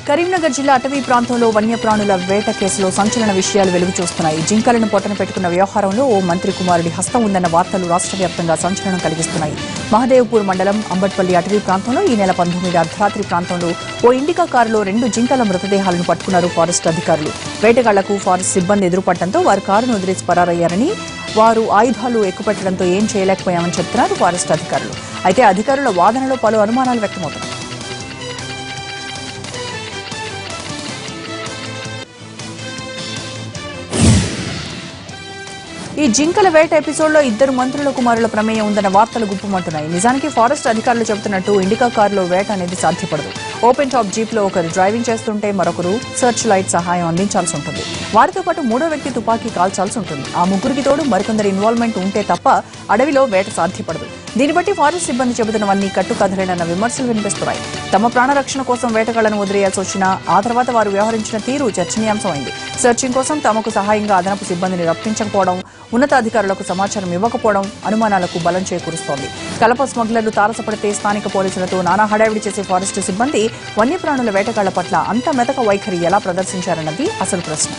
కరీంనగర్ జిల్లా అటవీ ప్రాంతంలో వన్యప్రాణుల వేట కేసులో సంచలన విషయాలు వెలుగు చూస్తున్నాయి. జింకలను పొట్టన పెట్టుకున్న వ్యవహారంలో ఓ మంత్రి కుమారుడి హస్తం ఉందన్న వార్తలు రాష్ట్ర వ్యాప్తంగా సంచలనం కలిగిస్తున్నాయి. మహదేవ్పూర్ మండలం అంబట్పల్లి అటవీ ప్రాంతంలో ఈ నెల 19 అర్ధరాత్రి ప్రాంతంలో ఓ ఇండికా కారులో 2 జింకల మృతదేహాలను పట్టుకున్నారు ఫారెస్ట్ అధికారులు. వేటగాళ్లకు ఫారెస్ట్ సిబ్బంది ఎదురుపడటంతో వారు కారును వదిలేసి పరారయ్యారని, వారు ఆయుధాలు ఎక్కుపెట్టడంతో ఏం చేయలేకపోయామని చెబుతున్నారు ఫారెస్ట్ అధికారులు. అయితే అధికారుల వాదనలో పలు అనుమానాలు వ్యక్తమవుతున్నాయి. ఈ జింకల వేట ఎపిసోడ్లో 2 మంత్రుల కుమారుల ప్రమేయం ఉందన్న వార్తలు గుప్పమంటున్నాయి. నిజానికి ఫారెస్ట్ అధికారులు చెబుతున్నట్టు ఇండికా కారులో వేట అనేది సాధ్యపడదు. ఓపెన్ టాప్ జీప్ లో ఒకరు డ్రైవింగ్ చేస్తుంటే మరొకరు సర్చ్ లైట్ సహాయం అందించాల్సి ఉంటుంది. వారితో పాటు 3వ వ్యక్తి తుపాకీ కాల్చాల్సి ఉంటుంది. ఆ ముగ్గురికి తోడు మరికొందరి ఇన్వాల్వ్మెంట్ ఉంటే తప్ప అడవిలో వేట సాధ్యపడదు. దీన్ని బట్టి ఫారెస్ట్ సిబ్బంది చెబుతున్నవన్నీ కట్టుకథలేనన్న విమర్శలు వినిపిస్తున్నాయి. తమ ప్రాణరక్షణ కోసం వేటగాళ్లను వదిలేయాల్సి వచ్చినా ఆ తర్వాత వారు వ్యవహరించిన తీరు చర్చనీయాంశమైంది. సర్చింగ్ కోసం తమకు సహాయంగా అదనపు సిబ్బందిని రప్పించకపోవడం, ఉన్నతాధికారులకు సమాచారం ఇవ్వకపోవడం అనుమానాలకు బలం చేకూరుస్తోంది. కలప స్మగ్లర్లు తారసపడితే స్థానిక పోలీసులతో నానా హడావిడి చేసే ఫారెస్ట్ సిబ్బంది వన్యప్రాణుల వేటగాళ్ల పట్ల అంత మెతక వైఖరి ఎలా ప్రదర్శించారన్నది అసలు ప్రశ్న.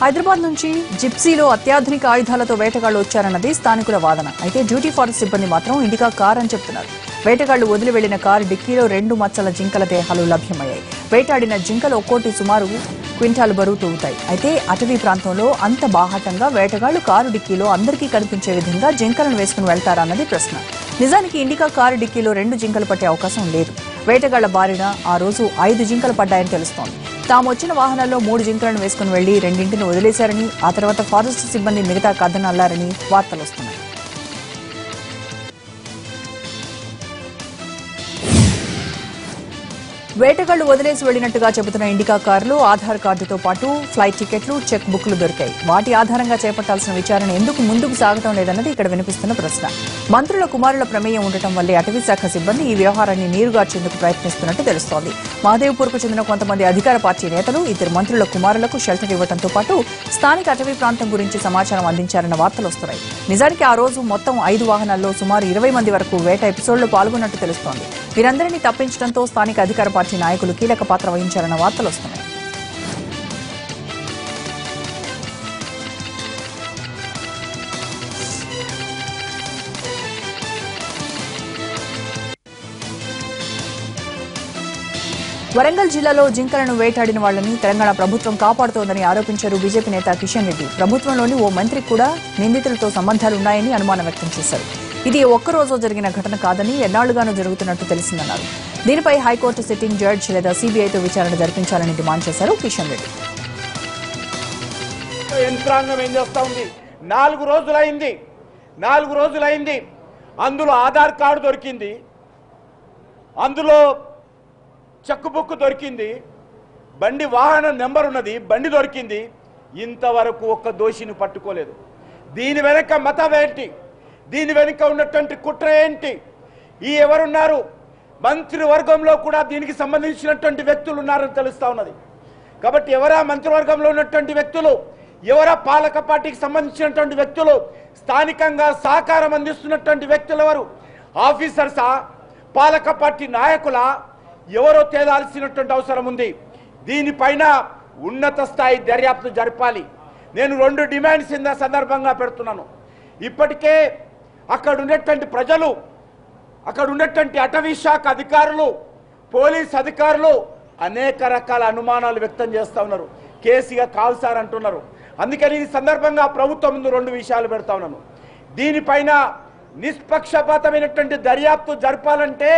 హైదరాబాద్ నుంచి జిప్సీలో అత్యాధునిక ఆయుధాలతో వేటగాళ్లు వచ్చారన్నది స్థానికుల వాదన. అయితే డ్యూటీ ఫారెస్ట్ సిబ్బంది మాత్రం ఇండికా కార్ అని చెప్తున్నారు. వేటగాళ్లు వదిలి వెళ్లిన కారు డిక్కీలో 2 మచ్చల జింకల దేహాలు లభ్యమయ్యాయి. వేటాడిన జింకలు ఒక్కోటి సుమారు క్వింటాల్ బరువు తూగుతాయి. అయితే అటవీ ప్రాంతంలో అంత బాహాటంగా వేటగాళ్లు కారు డిక్కీలో అందరికీ కనిపించే విధంగా జింకలను వేసుకుని వెళ్తారా అన్నది ప్రశ్న. నిజానికి ఇండికా కారు డిక్కీలో 2 జింకలు పట్టే అవకాశం లేదు. వేటగాళ్ల బారిన ఆ రోజు 5 జింకలు పడ్డాయని తెలుస్తోంది. తాము వచ్చిన వాహనాల్లో 3 జింకలను వేసుకుని వెళ్లి 2ంటిని వదిలేశారని, ఆ తర్వాత ఫారెస్ట్ సిబ్బంది మిగతా కథను అల్లారని వార్తలు వస్తున్నాయి. వేటగాళ్లు వదిలేసి వెళ్లినట్టుగా చెబుతున్న ఇండికా కారులో ఆధార్ కార్డుతో పాటు ఫ్లైట్ టికెట్లు, చెక్ బుక్లు దొరికాయి. వాటి ఆధారంగా చేపట్టాల్సిన విచారణ ఎందుకు ముందుకు సాగటం లేదన్నది ఇక్కడ వినిపిస్తున్న ప్రశ్న. మంత్రుల కుమారుల ప్రమేయం ఉండటం వల్లే అటవీ శాఖ సిబ్బంది ఈ వ్యవహారాన్ని నీరుగార్చేందుకు ప్రయత్నిస్తున్నట్టు తెలుస్తోంది. మహదేవ్పూర్కు చెందిన కొంతమంది అధికార పార్టీ నేతలు 2 మంత్రుల కుమారులకు షెల్టర్ ఇవ్వడంతో పాటు స్థానిక అటవీ ప్రాంతం గురించి సమాచారం అందించారన్న వార్తలు వస్తున్నాయి. నిజానికి ఆ రోజు మొత్తం 5 వాహనాల్లో సుమారు 20 మంది వరకు వేట ఎపిసోడ్లో పాల్గొన్నట్టు తెలుస్తోంది. వీరందరినీ తప్పించడంతో స్థానిక అధికార పార్టీ నాయకులు కీలక పాత్ర వహించారన్న వార్తలు వస్తున్నాయి. వరంగల్ జిల్లాలో జింకలను వేటాడిన వాళ్లని తెలంగాణ ప్రభుత్వం కాపాడుతోందని ఆరోపించారు బీజేపీ నేత కిషన్ రెడ్డి. ప్రభుత్వంలోని ఓ మంత్రికి కూడా నిందితులతో సంబంధాలున్నాయని అనుమానం వ్యక్తం చేశారు. ఇది ఒక్కరోజు జరిగిన ఘటన కాదని ఎన్నాళ్లుగానూ జరుగుతున్నట్టు తెలిసిందన్నారు. దీనిపై హైకోర్టు సిట్టింగ్ జడ్జి లేదా సీబీఐతో విచారణ జరిపించాలని డిమాండ్ చేశారు కిషన్ రెడ్డి. యంత్రాంగం ఏం చేస్తా ఉంది? 4 రోజులైంది. అందులో ఆధార్ కార్డు దొరికింది, అందులో చెక్ బుక్ దొరికింది, బండి వాహన నెంబర్ ఉన్నది, బండి దొరికింది. ఇంతవరకు ఒక్క దోషిని పట్టుకోలేదు. దీని వెనక మతం ఏంటి? దీని వెనుక ఉన్నటువంటి కుట్ర ఏంటి? ఈ ఎవరున్నారు? మంత్రివర్గంలో కూడా దీనికి సంబంధించినటువంటి వ్యక్తులు ఉన్నారని తెలుస్తా ఉన్నది. కాబట్టి ఎవరా మంత్రివర్గంలో ఉన్నటువంటి వ్యక్తులు, ఎవరా పాలక పార్టీకి సంబంధించినటువంటి వ్యక్తులు, స్థానికంగా సహకారం అందిస్తున్నటువంటి వ్యక్తులు ఎవరు? ఆఫీసర్సా, పాలక పార్టీ నాయకులా, ఎవరో తేలాల్సినటువంటి అవసరం ఉంది. దీనిపైన ఉన్నత స్థాయి దర్యాప్తు జరపాలి. నేను 2 డిమాండ్స్ ఇంత సందర్భంగా పెడుతున్నాను. ఇప్పటికే అక్కడ ఉన్నటువంటి ప్రజలు, అక్కడ ఉన్నటువంటి అటవీ శాఖ అధికారులు, పోలీస్ అధికారులు అనేక రకాల అనుమానాలు వ్యక్తం చేస్తూ ఉన్నారు. కేసుగా కాల్సార్ అంటున్నారు. అందుకని ఈ సందర్భంగా ప్రభుత్వం ముందు 2 విషయాలు పెడతా ఉన్నాను. దీనిపైన నిష్పక్షపాతమైనటువంటి దర్యాప్తు జరపాలంటే